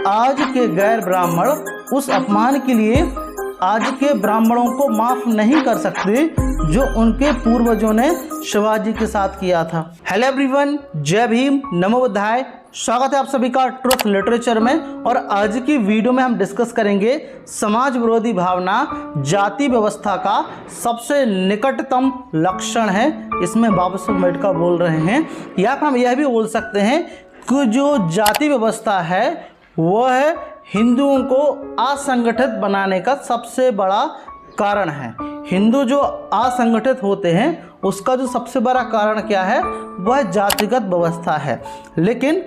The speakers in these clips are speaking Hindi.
आज के गैर ब्राह्मण उस अपमान के लिए आज के ब्राह्मणों को माफ नहीं कर सकते जो उनके पूर्वजों ने शिवाजी के साथ किया था। हेलो एवरीवन, जय भीम, नमो बुद्धाय। स्वागत है आप सभी का ट्रुथ लिटरेचर में। और आज की वीडियो में हम डिस्कस करेंगे समाज विरोधी भावना जाति व्यवस्था का सबसे निकटतम लक्षण है। इसमें बाबा साहब अम्बेडकर बोल रहे हैं, या फिर हम यह भी बोल सकते हैं कि जो जाति व्यवस्था है वह है हिंदुओं को असंगठित बनाने का सबसे बड़ा कारण है। हिंदू जो असंगठित होते हैं उसका जो सबसे बड़ा कारण क्या है, वह जातिगत व्यवस्था है। लेकिन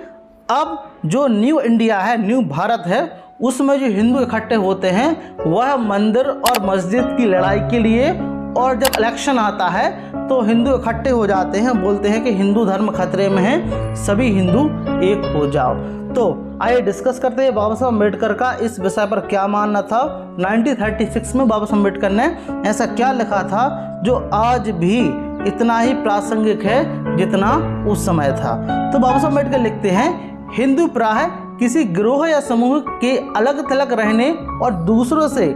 अब जो न्यू इंडिया है, न्यू भारत है, उसमें जो हिंदू इकट्ठे होते हैं वह मंदिर और मस्जिद की लड़ाई के लिए, और जब इलेक्शन आता है तो हिंदू इकट्ठे हो जाते हैं, बोलते हैं कि हिंदू धर्म खतरे में है, सभी हिंदू एक हो जाओ। तो आइए डिस्कस करते हैं बाबा साहब अम्बेडकर का इस विषय पर क्या मानना था। 1936 में बाबा साहब अम्बेडकर ने ऐसा क्या लिखा था जो आज भी इतना ही प्रासंगिक है जितना उस समय था। तो बाबा साहब अम्बेडकर लिखते हैं, हिंदू प्राय किसी गिरोह या समूह के अलग थलग रहने और दूसरों से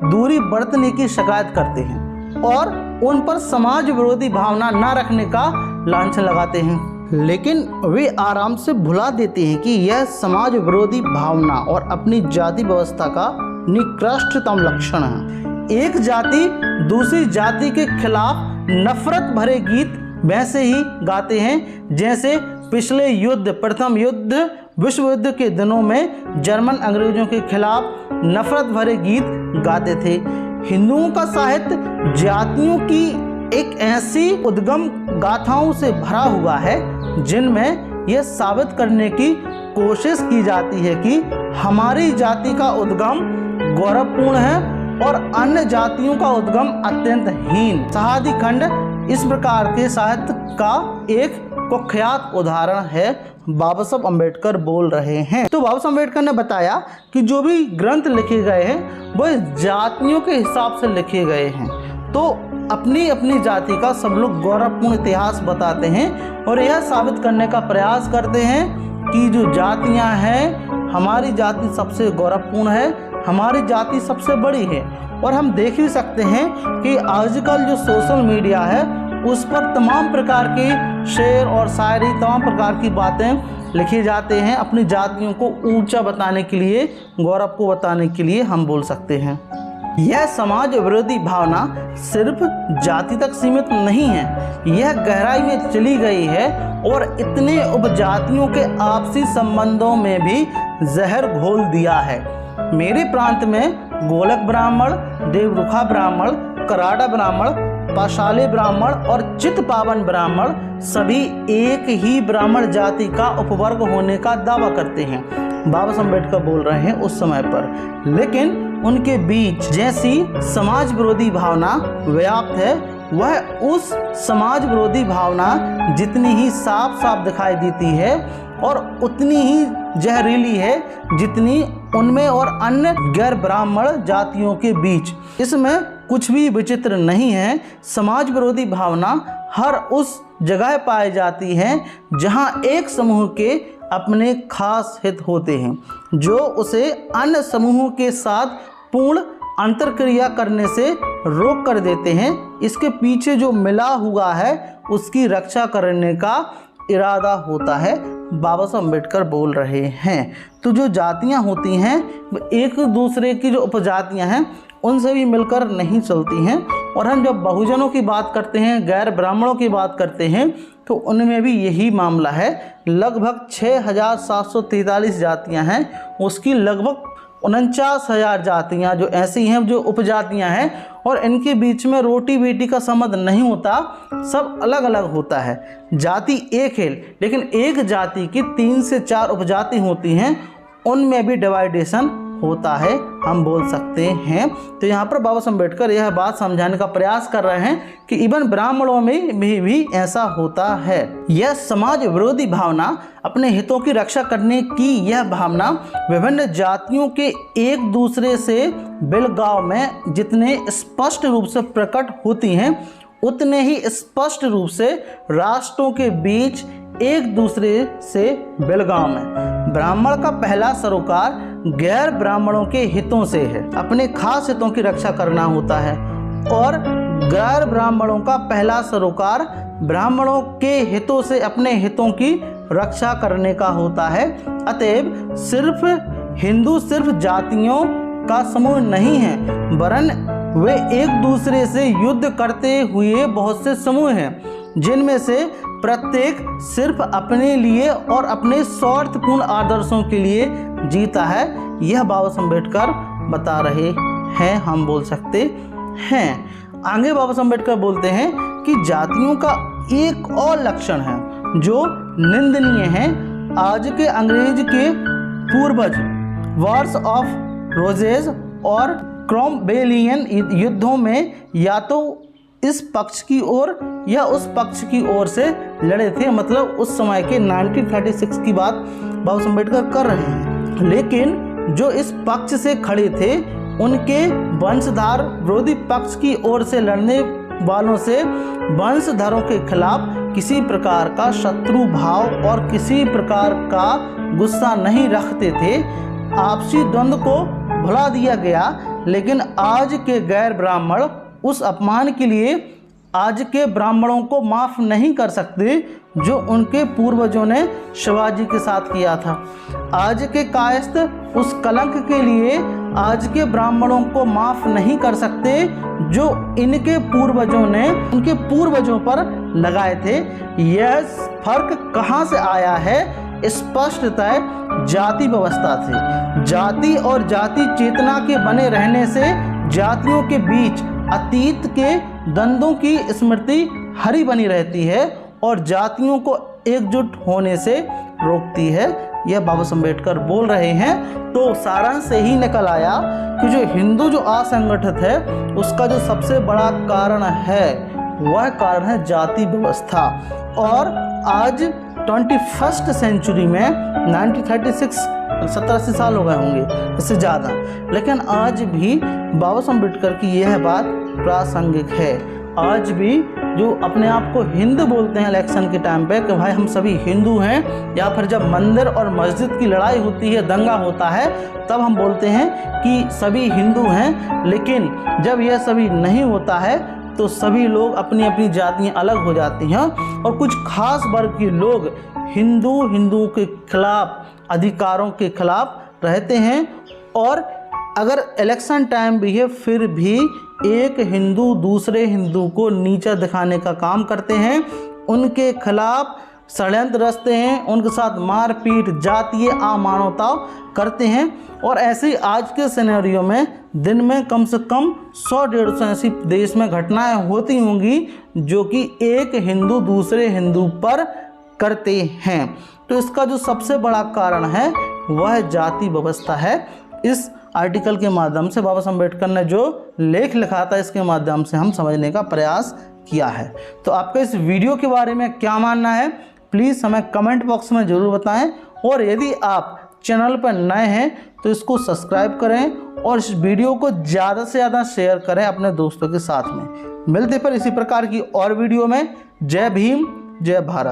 दूरी बरतने की शिकायत करते हैं और उन पर समाज विरोधी भावना न रखने का लांछन लगाते हैं। लेकिन वे आराम से भुला देते हैं कि यह समाज विरोधी भावना और अपनी जाति व्यवस्था का निकृष्टतम लक्षण है। एक जाति दूसरी जाति के खिलाफ नफरत भरे गीत वैसे ही गाते हैं जैसे पिछले युद्ध, प्रथम युद्ध, विश्व युद्ध के दिनों में जर्मन अंग्रेजों के खिलाफ नफरत भरे गीत गाते थे। हिंदुओं का साहित्य जातियों की एक ऐसी उद्गम गाथाओं से भरा हुआ है जिनमें यह साबित करने की कोशिश की जाती है कि हमारी जाति का उद्गम गौरवपूर्ण है और अन्य जातियों का उद्गम अत्यंत हीन। शहादी खंड इस प्रकार के साहित्य का एक कुख्यात उदाहरण है। बाबा साहब अम्बेडकर बोल रहे हैं। तो बाबा साहब अम्बेडकर ने बताया कि जो भी ग्रंथ लिखे गए हैं वह जातियों के हिसाब से लिखे गए हैं। तो अपनी अपनी जाति का सब लोग गौरवपूर्ण इतिहास बताते हैं और यह साबित करने का प्रयास करते हैं कि जो जातियां हैं, हमारी जाति सबसे गौरवपूर्ण है, हमारी जाति सबसे बड़ी है। और हम देख ही सकते हैं कि आजकल जो सोशल मीडिया है उस पर तमाम प्रकार के शेर और शायरी, तमाम प्रकार की बातें लिखे जाते हैं अपनी जातियों को ऊंचा बताने के लिए, गौरव को बताने के लिए हम बोल सकते हैं। यह समाज विरोधी भावना सिर्फ जाति तक सीमित नहीं है, यह गहराई में चली गई है और इतने उपजातियों के आपसी संबंधों में भी जहर घोल दिया है। मेरे प्रांत में गोलक ब्राह्मण, देवरुखा ब्राह्मण, कराड़ा ब्राह्मण, पाशाली ब्राह्मण और चित पावन ब्राह्मण सभी एक ही ब्राह्मण जाति का उपवर्ग होने का दावा करते हैं। बाबा साहब अम्बेडकर बोल रहे हैं उस समय पर। लेकिन उनके बीच जैसी समाज विरोधी भावना व्याप्त है, वह उस समाज विरोधी भावना जितनी ही साफ साफ दिखाई देती है और उतनी ही जहरीली है जितनी उनमें और अन्य गैर ब्राह्मण जातियों के बीच। इसमें कुछ भी विचित्र नहीं है। समाज विरोधी भावना हर उस जगह पाई जाती है जहां एक समूह के अपने खास हित होते हैं जो उसे अन्य समूहों के साथ पूर्ण अंतरक्रिया करने से रोक कर देते हैं। इसके पीछे जो मिला हुआ है उसकी रक्षा करने का इरादा होता है, बाबा साहब अम्बेडकर बोल रहे हैं। तो जो जातियां होती हैं एक दूसरे की जो उपजातियां हैं उनसे भी मिलकर नहीं चलती हैं। और हम जब बहुजनों की बात करते हैं, गैर ब्राह्मणों की बात करते हैं, तो उनमें भी यही मामला है। लगभग 6743 जातियां हैं, उसकी लगभग 49,000 जातियां जो ऐसी हैं जो उपजातियां हैं और इनके बीच में रोटी बेटी का संबंध नहीं होता, सब अलग अलग होता है। जाति एक है लेकिन एक जाति की 3 से 4 उपजाति होती हैं, उनमें भी डिवाइडेशन होता है, हम बोल सकते हैं। तो यहाँ पर बाबा साहब अम्बेडकर यह बात समझाने का प्रयास कर रहे हैं कि इवन ब्राह्मणों में भी ऐसा होता है। यह समाज विरोधी भावना, अपने हितों की रक्षा करने की यह भावना विभिन्न जातियों के एक दूसरे से बिलगाव में जितने स्पष्ट रूप से प्रकट होती हैं, उतने ही स्पष्ट रूप से राष्ट्रों के बीच एक दूसरे से बेलगाम है। ब्राह्मण का पहला सरोकार गैर ब्राह्मणों के हितों से है, अपने खास हितों की रक्षा करना होता है, और गैर ब्राह्मणों का पहला सरोकार ब्राह्मणों के हितों से अपने हितों की रक्षा करने का होता है। अतएव हिंदू सिर्फ जातियों का समूह नहीं है, वरन वे एक दूसरे से युद्ध करते हुए बहुत से समूह हैं, जिनमें से प्रत्येक सिर्फ अपने लिए और अपने स्वार्थपूर्ण आदर्शों के लिए जीता है। यह बाबा साहब अम्बेडकर बता रहे हैं, हम बोल सकते हैं। आगे बाबा साहब अम्बेडकर बोलते हैं कि जातियों का एक और लक्षण है जो निंदनीय है। आज के अंग्रेज के पूर्वज वॉर्स ऑफ रोजेज और क्रॉमवेलियन युद्धों में या तो इस पक्ष की ओर या उस पक्ष की ओर से लड़े थे। मतलब उस समय के 1936 की बात बाबा साहब अम्बेडकर कर रहे हैं। लेकिन जो इस पक्ष से खड़े थे उनके वंशधार विरोधी पक्ष की ओर से लड़ने वालों से वंशधरों के खिलाफ किसी प्रकार का शत्रु भाव और किसी प्रकार का गुस्सा नहीं रखते थे। आपसी द्वंद्व को भुला दिया गया। लेकिन आज के गैर ब्राह्मण उस अपमान के लिए आज के ब्राह्मणों को माफ़ नहीं कर सकते जो उनके पूर्वजों ने शिवाजी के साथ किया था। आज के कायस्थ उस कलंक के लिए आज के ब्राह्मणों को माफ़ नहीं कर सकते जो इनके पूर्वजों ने उनके पूर्वजों पर लगाए थे। यह फर्क कहाँ से आया है? स्पष्टतः जाति व्यवस्था से। जाति और जाति चेतना के बने रहने से जातियों के बीच अतीत के द्वंद्वों की स्मृति हरी बनी रहती है और जातियों को एकजुट होने से रोकती है। यह बाबा साहब अम्बेडकर बोल रहे हैं। तो सारांश से ही निकल आया कि जो हिंदू जो असंगठित है उसका जो सबसे बड़ा कारण है वह कारण है जाति व्यवस्था। और आज 21st सेंचुरी में 1936 70-80 साल हो गए होंगे, इससे ज़्यादा, लेकिन आज भी बाबा साहब अम्बेडकर की यह बात प्रासंगिक है। आज भी जो अपने आप को हिंदू बोलते हैं इलेक्शन के टाइम पे कि भाई हम सभी हिंदू हैं, या फिर जब मंदिर और मस्जिद की लड़ाई होती है, दंगा होता है, तब हम बोलते हैं कि सभी हिंदू हैं। लेकिन जब यह सभी नहीं होता है तो सभी लोग अपनी अपनी जातियाँ अलग हो जाती हैं और कुछ खास वर्ग के लोग हिंदुओं के खिलाफ, अधिकारों के खिलाफ रहते हैं। और अगर इलेक्शन टाइम भी है फिर भी एक हिंदू दूसरे हिंदू को नीचा दिखाने का काम करते हैं, उनके खिलाफ षड्यंत्र रचते हैं, उनके साथ मारपीट, जातीय अमानवता करते हैं। और ऐसे ही आज के सिनेरियो में दिन में कम से कम 100-150 ऐसी देश में घटनाएं होती होंगी जो कि एक हिंदू दूसरे हिंदू पर करते हैं। तो इसका जो सबसे बड़ा कारण है वह जाति व्यवस्था है। इस आर्टिकल के माध्यम से बाबा साहब अम्बेडकर ने जो लेख लिखा था इसके माध्यम से हम समझने का प्रयास किया है। तो आपका इस वीडियो के बारे में क्या मानना है प्लीज़ हमें कमेंट बॉक्स में ज़रूर बताएं। और यदि आप चैनल पर नए हैं तो इसको सब्सक्राइब करें और इस वीडियो को ज़्यादा से ज़्यादा शेयर करें अपने दोस्तों के साथ में। मिलते पर इसी प्रकार की और वीडियो में। जय भीम, जय भारत।